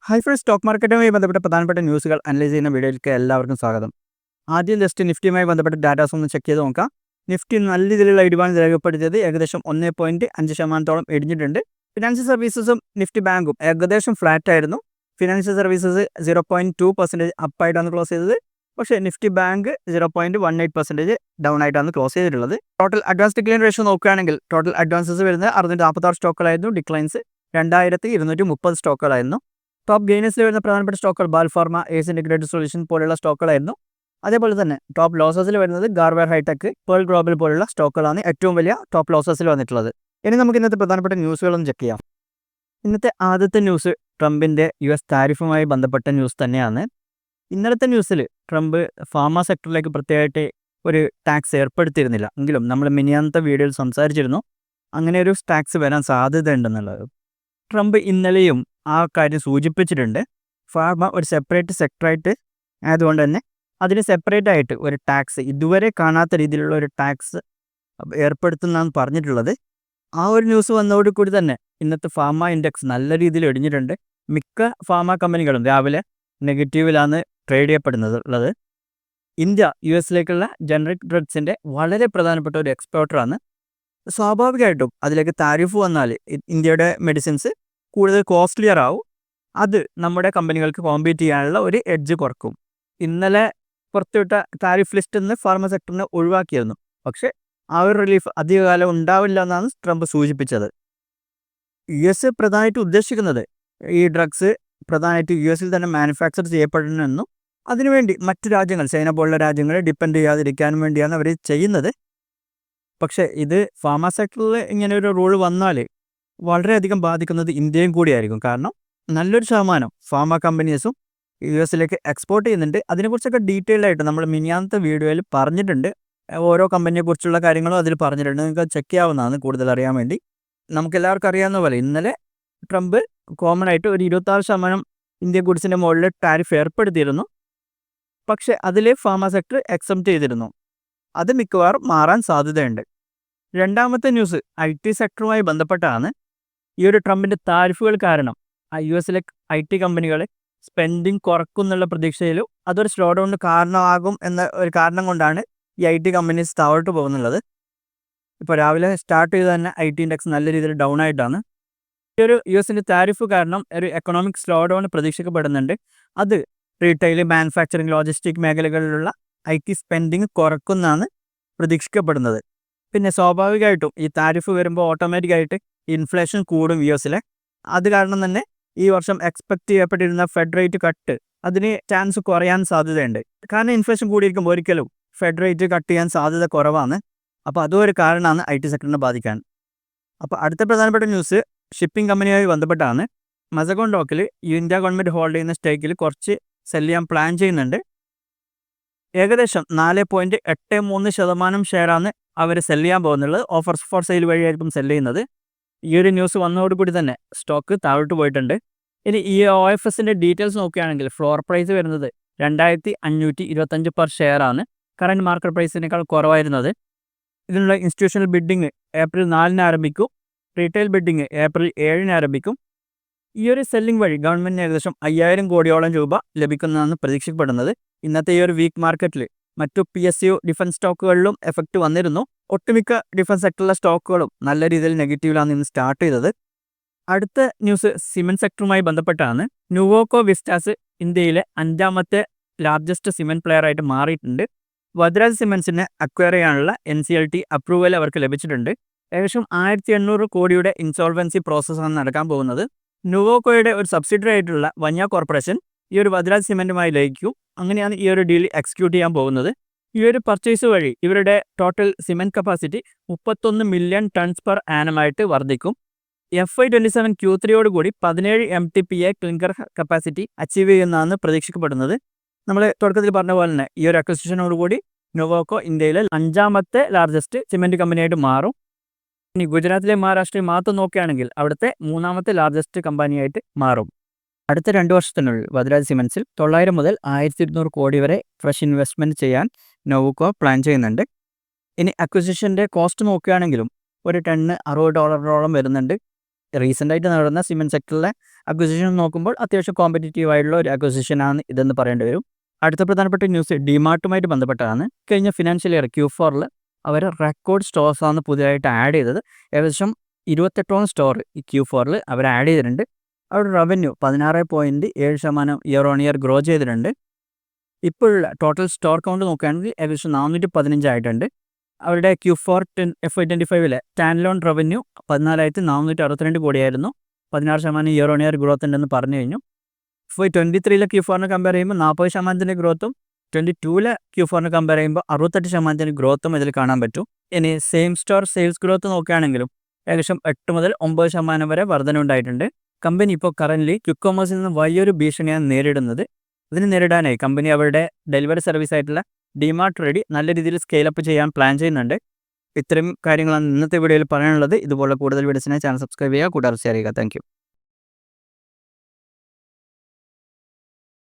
Hi friends, stock മാർക്കറ്റുമായി ബന്ധപ്പെട്ട പ്രധാനപ്പെട്ട ന്യൂസുകൾ അനലൈസ് ചെയ്യുന്ന വീഡിയോയിലേക്ക് എല്ലാവർക്കും സ്വാഗതം. ആദ്യം ജസ്റ്റ് നിഫ്റ്റിയുമായി ബന്ധപ്പെട്ട ഡാറ്റാസ് ഒന്ന് ചെക്ക് ചെയ്ത് നോക്കാം. നിഫ്റ്റി നല്ല രീതിയിലുള്ള ഇടിവാണ് രേഖപ്പെടുത്തിയത്. ഏകദേശം 1.5% ഇടിഞ്ഞിട്ടുണ്ട്. ഫിനാൻഷ്യൽ സർവീസസും നിഫ്റ്റി ബാങ്കും ഏകദേശം ഫ്ലാറ്റ് ആയിരുന്നു. ഫിനാൻഷ്യൽ സർവീസസ് 0.2% അപ്പായിട്ടാണ് ക്ലോസ് ചെയ്തത്. പക്ഷേ നിഫ്റ്റി ബാങ്ക് 0.18% ഡൗൺ ആയിട്ടാണ് ക്ലോസ് ചെയ്തിട്ടുള്ളത്. ടോട്ടൽ അഡ്വാൻസ് ഡിക്ലൈൻ റേഷ്യോ നോക്കുകയാണെങ്കിൽ ടോട്ടൽ അഡ്വാൻസസ് വരുന്നത് 646 സ്റ്റോക്കുകളായിരുന്നു. ഡിക്ലൈൻസ് 2230 സ്റ്റോക്കുകളായിരുന്നു. ടോപ്പ് ഗെയിനേഴ്സിൽ വരുന്ന പ്രധാനപ്പെട്ട സ്റ്റോക്കുകൾ ബാൽഫാർമ, ഏസ് ഇൻറ്റഗ്രേറ്റഡ് സൊല്യൂഷൻ പോലുള്ള സ്റ്റോക്കുകളായിരുന്നു. അതേപോലെ തന്നെ ടോപ്പ് ലോസസിൽ വരുന്നത് ഗാർവെയർ ഹൈടെക്, പേൾ ഗ്ലോബൽ പോലുള്ള സ്റ്റോക്കുകളാണ് ഏറ്റവും വലിയ ടോപ്പ് ലോസസിൽ വന്നിട്ടുള്ളത്. ഇനി നമുക്ക് ഇന്നത്തെ പ്രധാനപ്പെട്ട ന്യൂസുകളൊന്ന് ചെക്ക് ചെയ്യാം. ഇന്നത്തെ ആദ്യത്തെ ന്യൂസ് ട്രംപിൻ്റെ US താരിഫുമായി ബന്ധപ്പെട്ട ന്യൂസ് തന്നെയാണ്. ഇന്നലത്തെ ന്യൂസിൽ ട്രംപ് ഫാർമ സെക്ടറിലേക്ക് പ്രത്യേകമായിട്ട് ഒരു ടാക്സ് ഏർപ്പെടുത്തിയിരുന്നില്ല. എങ്കിലും നമ്മൾ മിനിയാന്നത്തെ വീഡിയോയിൽ സംസാരിച്ചിരുന്നു അങ്ങനെ ഒരു ടാക്സ് വരാൻ സാധ്യതയുണ്ടെന്നുള്ളത്. ട്രംപ് ഇന്നലെയും ആ കാര്യം സൂചിപ്പിച്ചിട്ടുണ്ട്. ഫാർമ ഒരു സെപ്പറേറ്റ് സെക്ടറായിട്ട് ആയതുകൊണ്ട് തന്നെ അതിന് സെപ്പറേറ്റ് ആയിട്ട് ഒരു ടാക്സ്, ഇതുവരെ കാണാത്ത രീതിയിലുള്ള ഒരു ടാക്സ് ഏർപ്പെടുത്തുന്നതാണ് പറഞ്ഞിട്ടുള്ളത്. ആ ഒരു ന്യൂസ് വന്നതോടുകൂടി തന്നെ ഇന്നത്തെ ഫാർമ ഇൻഡെക്സ് നല്ല രീതിയിൽ ഇടിഞ്ഞിട്ടുണ്ട്. മിക്ക ഫാർമ കമ്പനികളും രാവിലെ നെഗറ്റീവിലാണ് ട്രേഡ് ചെയ്യപ്പെടുന്നത്. ഇന്ത്യ US ജനറിക് ഡ്രഗ്സിൻ്റെ വളരെ പ്രധാനപ്പെട്ട ഒരു എക്സ്പോർട്ടറാണ്. സ്വാഭാവികമായിട്ടും അതിലേക്ക് താരിഫ് വന്നാൽ ഇന്ത്യയുടെ മെഡിസിൻസ് കൂടുതൽ കോസ്റ്റ്ലിയർ ആവും. അത് നമ്മുടെ കമ്പനികൾക്ക് കോമ്പീറ്റ് ചെയ്യാനുള്ള ഒരു എഡ്ജ് കുറക്കും. ഇന്നലെ പുറത്തുവിട്ട താരിഫ് ലിസ്റ്റിൽ നിന്ന് ഫാർമ സെക്ടറിനെ ഒഴിവാക്കിയിരുന്നു. പക്ഷേ ആ ഒരു റിലീഫ് അധികകാലം ഉണ്ടാവില്ല എന്നാണ് ട്രംപ് സൂചിപ്പിച്ചത്. US പ്രധാനമായിട്ട് ഉദ്ദേശിക്കുന്നത് ഈ ഡ്രഗ്സ് പ്രധാനമായിട്ട് US തന്നെ മാനുഫാക്ചർ ചെയ്യപ്പെടണമെന്നും അതിനുവേണ്ടി മറ്റ് രാജ്യങ്ങൾ, ചൈന പോലുള്ള രാജ്യങ്ങളെ ഡിപ്പെൻഡ് ചെയ്യാതിരിക്കാനും വേണ്ടിയാണ് അവർ ചെയ്യുന്നത്. പക്ഷേ ഇത് ഫാർമ സെക്ടറിൽ ഇങ്ങനെ ഒരു റൂൾ വന്നാൽ വളരെയധികം ബാധിക്കുന്നത് ഇന്ത്യയും കൂടിയായിരിക്കും. കാരണം നല്ലൊരു ശതമാനം ഫാർമ കമ്പനീസും US എക്സ്പോർട്ട് ചെയ്യുന്നുണ്ട്. അതിനെക്കുറിച്ചൊക്കെ ഡീറ്റെയിൽഡ് ആയിട്ട് നമ്മൾ മിനിയാന്നത്തെ വീഡിയോയിൽ പറഞ്ഞിട്ടുണ്ട്. ഓരോ കമ്പനിയെക്കുറിച്ചുള്ള കാര്യങ്ങളും അതിൽ പറഞ്ഞിട്ടുണ്ട്. നിങ്ങൾക്ക് ചെക്ക് ചെയ്യാവുന്നതാണ് കൂടുതൽ അറിയാൻ വേണ്ടി. നമുക്കെല്ലാവർക്കും അറിയാവുന്ന പോലെ ഇന്നലെ ട്രംപ് കോമൺ ആയിട്ട് ഒരു 26% ഇന്ത്യൻ ഗുഡ്സിൻ്റെ മുകളിൽ ടാരിഫ് ഏർപ്പെടുത്തിയിരുന്നു. പക്ഷേ അതിൽ ഫാർമ സെക്ടർ എക്സംപ്റ്റ് ചെയ്തിരുന്നു. അത് മിക്കവാറും മാറാൻ സാധ്യതയുണ്ട്. രണ്ടാമത്തെ ന്യൂസ് IT സെക്ടറുമായി ബന്ധപ്പെട്ടാണ്. ഈ ഒരു ട്രംപിൻ്റെ താരിഫുകൾ കാരണം US IT കമ്പനികൾ സ്പെൻഡിങ് കുറക്കുന്നുള്ള പ്രതീക്ഷയിലും അതൊരു സ്ലോ ഡൗണിന് കാരണമാകും എന്ന ഒരു കാരണം കൊണ്ടാണ് ഈ IT കമ്പനീസ് താഴോട്ട് പോകുന്നുള്ളത്. ഇപ്പോൾ രാവിലെ സ്റ്റാർട്ട് ചെയ്ത് തന്നെ IT ഇൻഡെക്സ് നല്ല രീതിയിൽ ഡൗൺ ആയിട്ടാണ്. ഈ ഒരു US താരിഫ് കാരണം ഒരു എക്കണോമിക് സ്ലോ ഡൗൺ പ്രതീക്ഷിക്കപ്പെടുന്നുണ്ട്. അത് റീറ്റെയിൽ, മാനുഫാക്ചറിങ്, ലോജിസ്റ്റിക് മേഖലകളിലുള്ള IT സ്പെൻഡിങ് കുറക്കുമെന്നാണ് പ്രതീക്ഷിക്കപ്പെടുന്നത്. പിന്നെ സ്വാഭാവികമായിട്ടും ഈ താരിഫ് വരുമ്പോൾ ഓട്ടോമാറ്റിക്കായിട്ട് ഇൻഫ്ലേഷൻ കൂടും US. അത് കാരണം തന്നെ ഈ വർഷം എക്സ്പെക്റ്റ് ചെയ്യപ്പെട്ടിരുന്ന ഫെഡ് റേറ്റ് കട്ട് അതിന് ചാൻസ് കുറയാൻ സാധ്യതയുണ്ട്. കാരണം ഇൻഫ്ലേഷൻ കൂടിയിരിക്കുമ്പോൾ ഒരിക്കലും ഫെഡ് റേറ്റ് കട്ട് ചെയ്യാൻ സാധ്യത കുറവാണ്. അപ്പോൾ അതും ഒരു കാരണമാണ് IT സെക്ടറിനെ ബാധിക്കാൻ. അപ്പോൾ അടുത്ത പ്രധാനപ്പെട്ട ന്യൂസ് ഷിപ്പിംഗ് കമ്പനിയുമായി ബന്ധപ്പെട്ടാണ്. മസഗോൺ ഡോക്കിൽ ഇന്ത്യ ഗവൺമെൻറ് ഹോൾഡ് ചെയ്യുന്ന സ്റ്റേക്കിൽ കുറച്ച് സെല് ചെയ്യാൻ പ്ലാൻ ചെയ്യുന്നുണ്ട്. ഏകദേശം 4.83% ഷെയറാണ് അവർ സെല് ചെയ്യാൻ പോകുന്നുള്ളത്. ഓഫേഴ്സ് ഫോർ സെയിൽ വഴിയായിരിക്കും സെല് ചെയ്യുന്നത്. ഈ ഒരു ന്യൂസ് വന്നതോടുകൂടി തന്നെ സ്റ്റോക്ക് താഴോട്ട് പോയിട്ടുണ്ട്. ഇനി ഈ OFSൻ്റെ ഡീറ്റെയിൽസ് നോക്കുകയാണെങ്കിൽ ഫ്ലോർ പ്രൈസ് വരുന്നത് 2525 പെർ ഷെയർ ആണ്. കറൻറ്റ് മാർക്കറ്റ് പ്രൈസിനേക്കാൾ കുറവായിരുന്നത്. ഇതിനുള്ള ഇൻസ്റ്റിറ്റ്യൂഷണൽ ബിഡിങ് April 4 ആരംഭിക്കും. റീറ്റെയിൽ ബിഡിങ് April 7 ആരംഭിക്കും. ഈ ഒരു സെല്ലിംഗ് വഴി ഗവൺമെൻറ്റിന് ഏകദേശം 5000 കോടിയോളം രൂപ ലഭിക്കുന്നതാണ് പ്രതീക്ഷിക്കപ്പെടുന്നത്. ഇന്നത്തെ ഈ ഒരു വീക്ക് മാർക്കറ്റിൽ മറ്റു PSU ഡിഫൻസ് സ്റ്റോക്കുകളിലും എഫക്റ്റ് വന്നിരുന്നു. ഒട്ടുമിക്ക ഡിഫൻസ് സെക്ടറിലെ സ്റ്റോക്കുകളും നല്ല രീതിയിൽ നെഗറ്റീവിലാണ് ഇന്ന് സ്റ്റാർട്ട് ചെയ്തത്. അടുത്ത ന്യൂസ് സിമെൻറ്റ് സെക്ടറുമായി ബന്ധപ്പെട്ടാണ്. നുവോക്കോ വിസ്റ്റാസ് ഇന്ത്യയിലെ 5ാമത്തെ ലാർജസ്റ്റ് സിമെൻറ്റ് പ്ലെയർ ആയിട്ട് മാറിയിട്ടുണ്ട്. വദ്രാജ് സിമെൻറ്റ്സിനെ അക്വയർ ചെയ്യാനുള്ള NCLT അപ്രൂവൽ അവർക്ക് ലഭിച്ചിട്ടുണ്ട്. ഏകദേശം 1800 കോടിയുടെ ഇൻസോൾവൻസി പ്രോസസ്സാണ് നടക്കാൻ പോകുന്നത്. നുവോക്കോയുടെ ഒരു സബ്സിഡറി ആയിട്ടുള്ള വന്യ കോർപ്പറേഷൻ ഈ ഒരു വദ്രാജ് സിമെൻറ്റുമായി ലയിക്കും. അങ്ങനെയാണ് ഈ ഒരു ഡീൽ എക്സിക്യൂട്ട് ചെയ്യാൻ പോകുന്നത്. ഈ ഒരു പർച്ചേസ് വഴി ഇവരുടെ total cement capacity 31 million tons per ആനമായിട്ട് വർദ്ധിക്കും. FY27 Q3 17 MTPA clinker capacity achieve ചെയ്യുന്നതാണ് പ്രതീക്ഷിക്കപ്പെടുന്നത്. നമ്മൾ തുടക്കത്തിൽ പറഞ്ഞ പോലെ തന്നെ ഈ ഒരു അക്വസിഷനോടുകൂടി നുവോക്കോ ഇന്ത്യയിലെ 5ാമത്തെ ലാർജസ്റ്റ് സിമെൻറ്റ് കമ്പനിയായിട്ട് മാറും. ഇനി ഗുജറാത്തിലെ മഹാരാഷ്ട്രയിൽ മാത്രം നോക്കുകയാണെങ്കിൽ അവിടുത്തെ 3ാമത്തെ ലാർജസ്റ്റ് കമ്പനിയായിട്ട് മാറും. അടുത്ത 2 വർഷത്തിനുള്ളിൽ വദ്രാജ് സിമെൻറ്റ്സിൽ 900 മുതൽ 1200 കോടി വരെ ഫ്രഷ് ഇൻവെസ്റ്റ്മെൻറ്റ് ചെയ്യാൻ നുവോക്കോ പ്ലാൻ ചെയ്യുന്നുണ്ട്. ഇനി അക്വിസിഷൻ്റെ കോസ്റ്റ് നോക്കുകയാണെങ്കിലും ഒരു ടണ്ണ് $60 വരുന്നുണ്ട്. റീസെൻ്റായിട്ട് നടന്ന സിമെൻറ്റ് സെക്ടറിലെ അക്വിസിഷൻ നോക്കുമ്പോൾ അത്യാവശ്യം കോമ്പറ്റീറ്റീവ് ആയിട്ടുള്ള ഒരു അക്വിസിഷനാണ് ഇതെന്ന് പറയേണ്ടി വരും. അടുത്ത പ്രധാനപ്പെട്ട ന്യൂസ് ഡിമാർട്ടുമായിട്ട് ബന്ധപ്പെട്ടതാണ്. കഴിഞ്ഞ ഫിനാൻഷ്യൽ ഇയർ Q4 അവർ റെക്കോർഡ് സ്റ്റോഴ്സാണ് പുതിയതായിട്ട് ആഡ് ചെയ്തത്. ഏകദേശം 28ഓളം സ്റ്റോർ ഈ Q4 അവർ ആഡ് ചെയ്തിട്ടുണ്ട്. അവരുടെ revenue 16.7% year on year grow ചെയ്തിട്ടുണ്ട്. ഇപ്പോഴുള്ള ടോട്ടൽ സ്റ്റോർ കൗണ്ട് നോക്കുകയാണെങ്കിൽ ഏകദേശം 415 ആയിട്ടുണ്ട്. അവരുടെ Q4 FY25 stand loan revenue 14,462 കോടിയായിരുന്നു. 16% year on year growth ഉണ്ടെന്ന് പറഞ്ഞു കഴിഞ്ഞു. FY23 Q4 കമ്പയർ ചെയ്യുമ്പോൾ 40% ഗ്രോത്തും 22 Q4 കമ്പയർ ചെയ്യുമ്പോൾ 68% ഗ്രോത്തും ഇതിൽ കാണാൻ പറ്റും. ഇനി സെയിം സ്റ്റോർ സെയിൽസ് ഗ്രോത്ത് നോക്കുകയാണെങ്കിലും ഏകദേശം 8 മുതൽ 9% വരെ വർധനയുണ്ടായിട്ടുണ്ട്. കമ്പനി ഇപ്പോൾ കറൻ്റ്ലി ക്വിക്ക് കോമേഴ്സിൽ നിന്ന് വലിയൊരു ഭീഷണിയാണ് നേരിടുന്നത്. ഇതിന് നേരിടാനായി കമ്പനി അവരുടെ ഡെലിവറി സർവീസ് ആയിട്ടുള്ള ഡിമാർട്ട് റെഡി നല്ല രീതിയിൽ സ്കെയിലപ്പ് ചെയ്യാൻ പ്ലാൻ ചെയ്യുന്നുണ്ട്. ഇത്രയും കാര്യങ്ങളാണ് ഇന്നത്തെ വീഡിയോയിൽ പറയാനുള്ളത്. ഇതുപോലെ കൂടുതൽ വീഡിയോസിനായി ചാനൽ സബ്സ്ക്രൈബ് ചെയ്യുക, കൂടാതെ ഷെയർ ചെയ്യുക. Thank you.